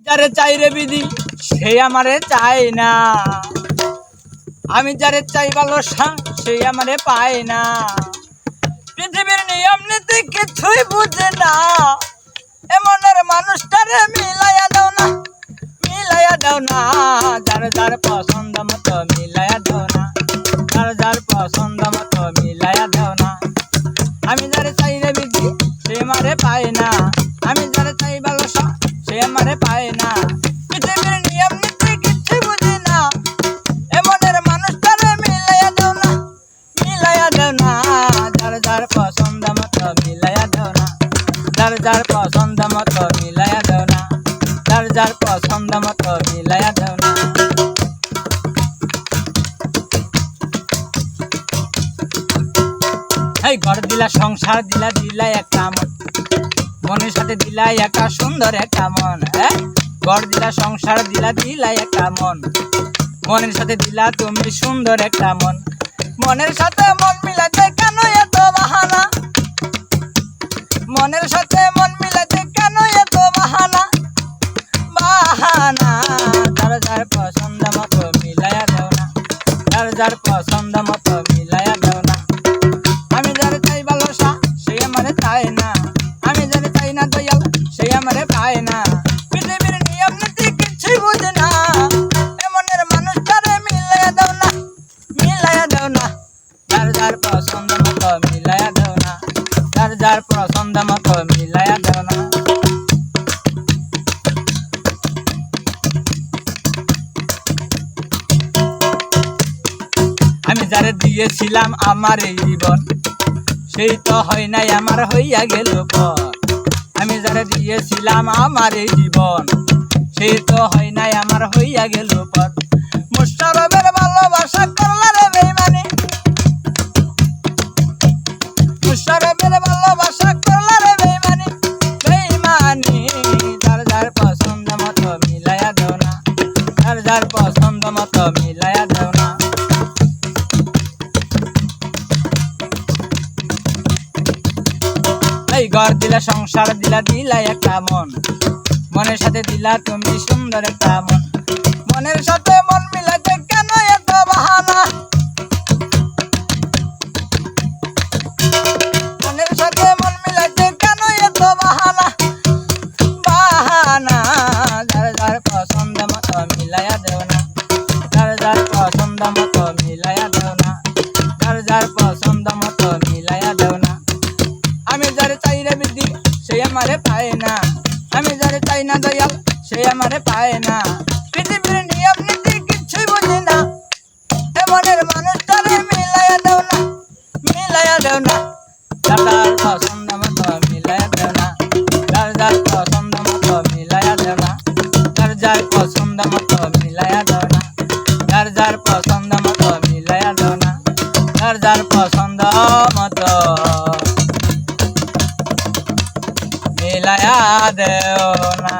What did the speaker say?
যারে চাই রে বিধি সে আমারে চায় না, আমি যারে চাই ভালোবাসা সে আমারে পায় না। পৃথিবীর নিয়ম নীতি কিছুই বুঝে না, এমনের মানুষটারে মিলাইয়া দাও না, মিলাইয়া দাও না। যার যার পছন্দ মতো মিলাইয়া দাও না, যার যার পছন্দ মতো মিলাইয়া দাও না। আমি যারে চাই রে বিধি সে আমারে পায় না, আমি যারে চাই ভালোবাসা সে আমারে পায় না। পৃথিবীর নিয়ম নীতি কিছু বুঝি না, এমনের মানুষটারে মিলাইয়া দাও না, মিলাইয়া দাও না। যার যার পছন্দ মতো মিলাইয়া দাও না, যার যার পছন্দ মতো মিলাইয়া দাও না, যার যার পছন্দ মতো মিলাইয়া দাও না। এই ঘর দিলা সংসার দিলা, দিলা একটা মন, মনের সাথে দিলা একটা সুন্দর একটা মন। ঘর দিলা সংসার দিলা, দিলা একটা মন, মনের সাথে দিলা তুমি সুন্দর একটা মন। মনের সাথে মন মিলাতে কেন এত বাহানা, মনের সাথে মন মিলাতে কেন এত বাহানা, বাহানা। যার যার পছন্দ মতো মিলাইয়া দাও না, যার যার পছন্দ মতো মিলাইয়া দাও না। আমি যারে চাই ভালোবাসা সে আমারে চায় না, আমি যারে চাই না দয়াল সে আমারে পায় না। পৃথিবীর নিয়ম নীতি কিছুই বুঝে না, এমনের মানুষটারে মিলাইয়া দাও না, মিলাইয়া দাও না। যার যার পছন্দ মতো মিলাইয়া দাও না, যার যার পছন্দ মতো মিলাইয়া দাও না। আমি যারে দিয়েছিলাম আমার এই জীবন সেই তো হয় নাই আমার হইয়া গেল পর, আমি যারে দিয়েছিলাম আমার এই জীবন সেই তো হয় নাই আমার হইয়া গেল পর। মুশারফের ভালোবাসা করলা রে বেঈমানি, মুশারফের ভালোবাসা করলা রে বেঈমানি, বেঈমানি। যার যার পছন্দ মতো মিলাইয়া দাও না, যার যার পছন্দ মতো মিলাইয়া দাও না। এই ঘর দিলা সংসার দিলা, দিলা একটা মন, মনের সাথে দিলা তুমি সুন্দর একটা মন। মনের সাথে মন মিলাতে কেন এত বাহানা, মনের সাথে মন মিলাতে কেন এত বাহানা, বাহানা। যার যার পছন্দ মতো মিলাইয়া দেও না, যার যার পছন্দ মতো মিলাইয়া দেও না, যার যার পছন্দ মতো মিলাইয়া দেও না। আমি যারে চাই রে বিধি সে আমারে পায় না, আমি যারে চাই না দয়াল সে আমারে পায় না। পৃথিবীর নিয়ম নীতি কিছুই বুঝি না, এমনের মানুষটারে মিলাইয়া দাও না, মিলাইয়া দাও না। যার যার পছন্দ মতো মিলাইয়া দাও না, যার যার পছন্দ মতো মিলাইয়া দাও না, যার যার পছন্দ মতো মিলাইয়া দাও না, যার যার পছন্দ মতো মিলাইয়া দাও না, যার যার পছন্দ মতো মিলাইয়া দেও না।